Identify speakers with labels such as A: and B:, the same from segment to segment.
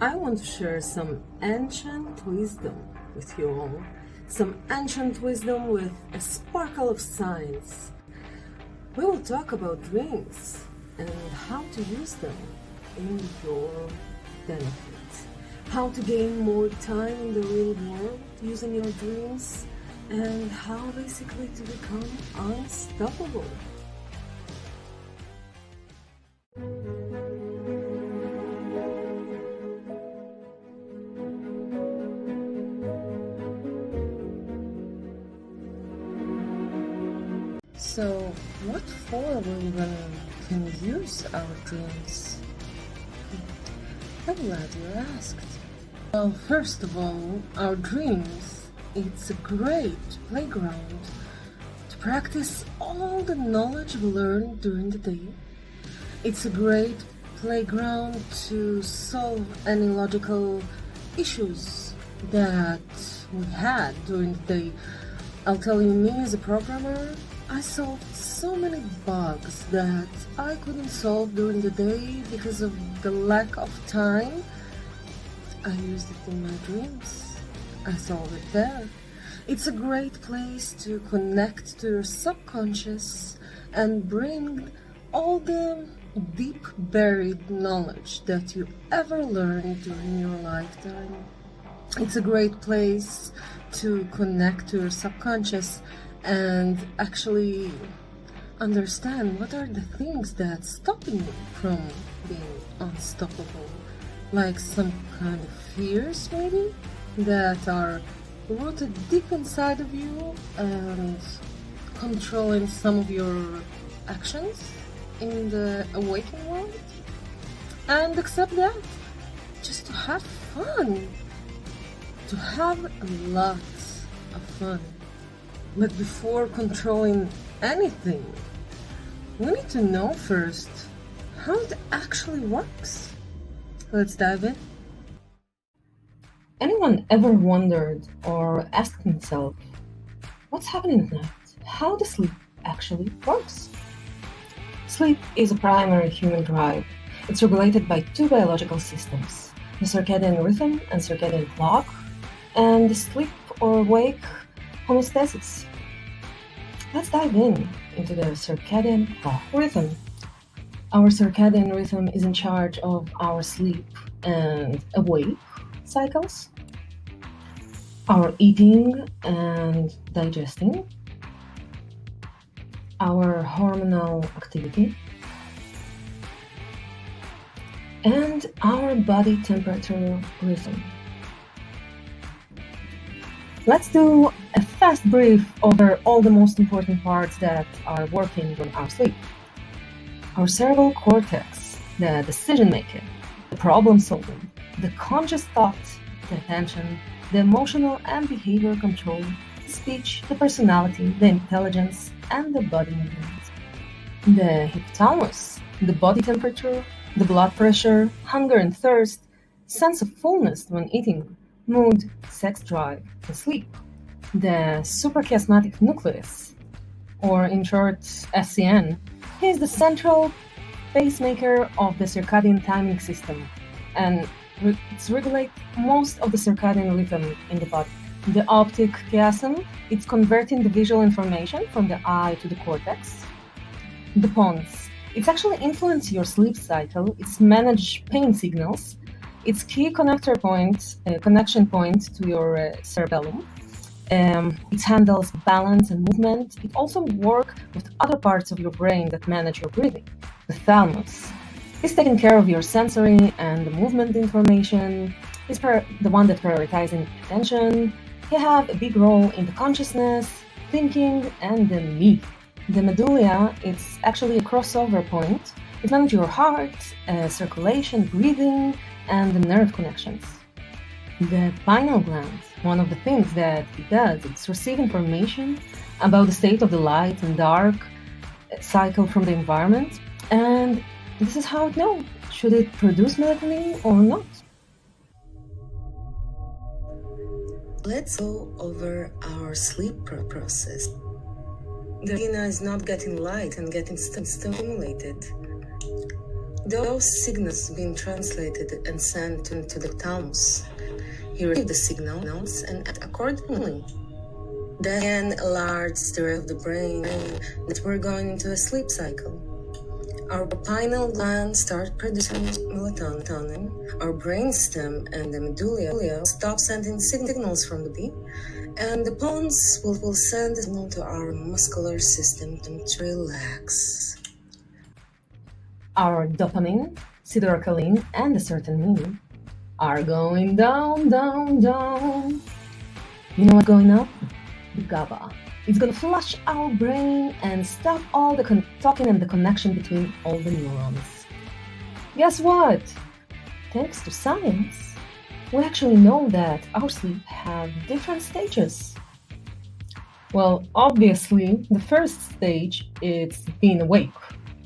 A: I want to share some ancient wisdom with you all. Some ancient wisdom with a sparkle of science. We will talk about dreams and how to use them in your benefit. How to gain more time in the real world using your dreams, and how basically to become unstoppable. So, what for we even can use our dreams? I'm glad you asked. Well, first of all, our dreams, it's a great playground to practice all the knowledge we learned during the day. It's a great playground to solve any logical issues that we had during the day. I'll tell you, me as a programmer, I solved so many bugs that I couldn't solve during the day because of the lack of time. I used it in my dreams. I solved it there. It's a great place to connect to your subconscious and bring all the deep buried knowledge that you ever learned during your lifetime. It's a great place to connect to your subconscious and actually understand what are the things that's stopping you from being unstoppable. Like some kind of fears, maybe, that are rooted deep inside of you and controlling some of your actions in the awakened world. And accept that. Just to have fun. To have lots of fun. But before controlling anything, we need to know first how it actually works. Let's dive in. Anyone ever wondered or asked himself, what's happening at night? How the sleep actually works? Sleep is a primary human drive. It's regulated by two biological systems, the circadian rhythm and circadian clock, and the sleep or wake homeostasis. Let's dive into the circadian clock rhythm. Our circadian rhythm is in charge of our sleep and awake cycles, our eating and digesting, our hormonal activity, and our body temperature rhythm. Let's do a fast brief over all the most important parts that are working during our sleep. Our cerebral cortex, the decision-making, the problem-solving, the conscious thought, the attention, the emotional and behavior control, the speech, the personality, the intelligence, and the body movement. The hypothalamus, the body temperature, the blood pressure, hunger and thirst, sense of fullness when eating, mood, sex drive, and sleep. The suprachiasmatic nucleus, or in short, SCN, is the central pacemaker of the circadian timing system, and it regulates most of the circadian rhythm in the body. The optic chiasm, it's converting the visual information from the eye to the cortex. The pons, it's actually influence your sleep cycle. It's manage pain signals. It's key connection point to your cerebellum. It handles balance and movement. It also works with other parts of your brain that manage your breathing. The thalamus is taking care of your sensory and the movement information. It's the one that prioritizing attention. They have a big role in the consciousness, thinking, and the me. The medulla, it's actually a crossover point. It manages your heart, circulation, breathing, and the nerve connections. The pineal gland, one of the things that it does, it's receive information about the state of the light and dark cycle from the environment, and this is how it knows, should it produce melatonin or not. Let's go over our sleep process. The retina is not getting light and getting stimulated.
B: Those signals being translated and sent into the thalamus. He received the signals and acted accordingly. Then alerts the rest of the brain that we're going into a sleep cycle. Our pineal gland starts producing melatonin. Our brainstem and the medulla stop sending signals from the body, and the pons will send a signal to our muscular system to relax.
A: Our dopamine, acetylcholine, and the serotonin are going down, down, down. You know what's going up? The GABA. It's going to flush our brain and stop all the talking and the connection between all the neurons. Guess what? Thanks to science, we actually know that our sleep have different stages. Well, obviously, the first stage is being awake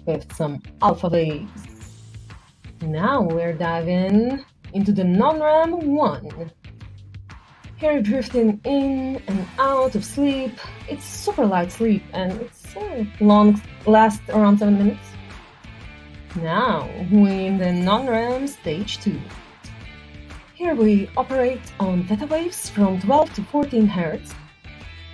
A: with some alpha waves. Now we're diving into the non-REM 1. Here you're drifting in and out of sleep. It's super light sleep and it's lasts around 7 minutes. Now we're in the non-REM stage 2. Here we operate on theta waves from 12 to 14 Hz.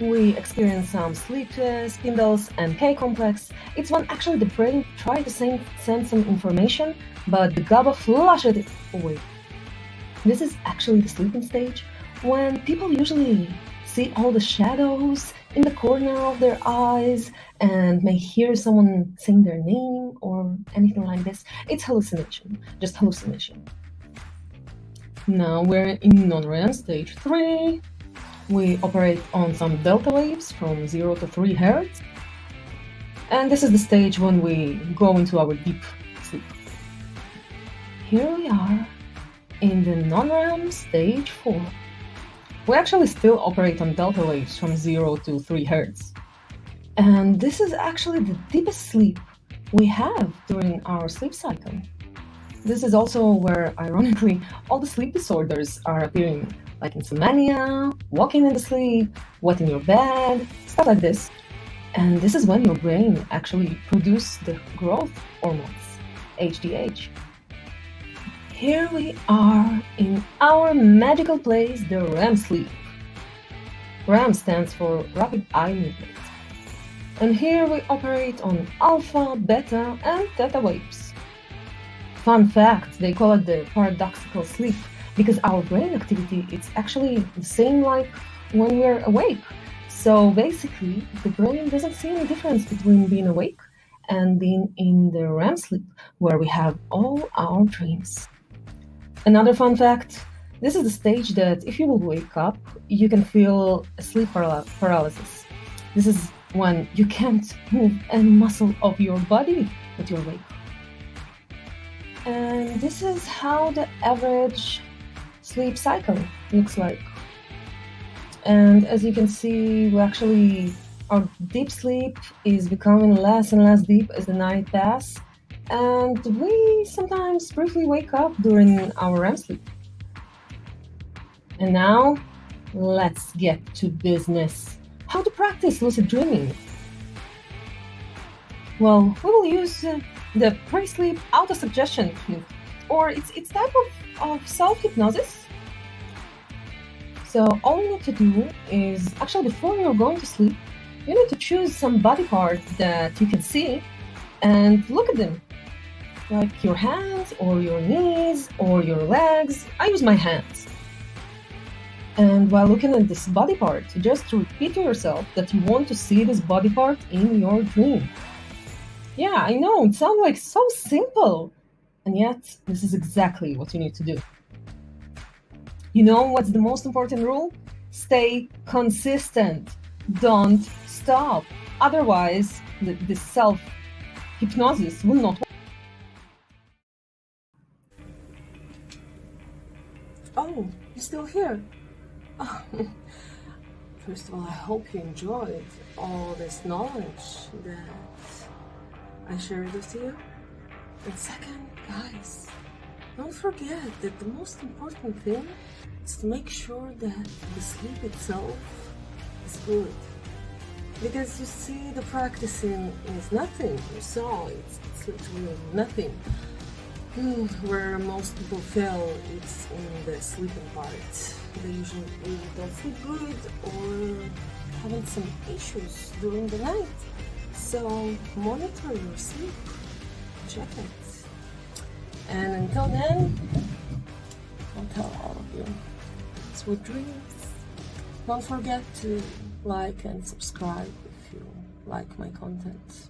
A: We experience some sleep spindles and K-complex. It's when actually the brain tries to send some information, but the GABA flushes it away. This is actually the sleeping stage, when people usually see all the shadows in the corner of their eyes and may hear someone saying their name or anything like this. It's hallucination, just hallucination. Now we're in non-REM stage 3. We operate on some delta waves from 0 to 3 Hz. And this is the stage when we go into our deep sleep. Here we are in the non-REM stage 4. We actually still operate on delta waves from 0 to 3 Hz. And this is actually the deepest sleep we have during our sleep cycle. This is also where, ironically, all the sleep disorders are appearing, like insomnia, walking in the sleep, wet in your bed, stuff like this. And this is when your brain actually produces the growth hormones, HGH. Here we are in our magical place, the REM sleep. REM stands for rapid eye movement. And here we operate on alpha, beta, and theta waves. Fun fact, they call it the paradoxical sleep because our brain activity is actually the same like when we're awake. So basically, the brain doesn't see any difference between being awake and being in the REM sleep, where we have all our dreams. Another fun fact, this is the stage that if you will wake up, you can feel sleep paralysis. This is when you can't move any muscle of your body but you're awake. And this is how the average sleep cycle looks like. And as you can see, our deep sleep is becoming less and less deep as the night passes. And we sometimes briefly wake up during our REM sleep. And now, let's get to business. How to practice lucid dreaming? Well, we will use the pre-sleep auto-suggestion technique, or it's type of self-hypnosis. So all you need to do is, actually before you're going to sleep, you need to choose some body part that you can see and look at them. Like your hands or your knees or your legs. I use my hands. And while looking at this body part, just repeat to yourself that you want to see this body part in your dream. Yeah, I know, it sounds like so simple. And yet, this is exactly what you need to do. You know what's the most important rule? Stay consistent. Don't stop. Otherwise, this self-hypnosis will not work. Oh, you're still here? Oh. First of all, I hope you enjoyed all this knowledge that I shared with you. And second, guys, don't forget that the most important thing is to make sure that the sleep itself is good. Because you see, the practicing is nothing. You saw, it's literally nothing. Where most people fail, it's in the sleeping part. They usually don't sleep good or having some issues during the night. So monitor your sleep, check it. And until then, I'll tell all of you, sweet dreams. Don't forget to like and subscribe if you like my content.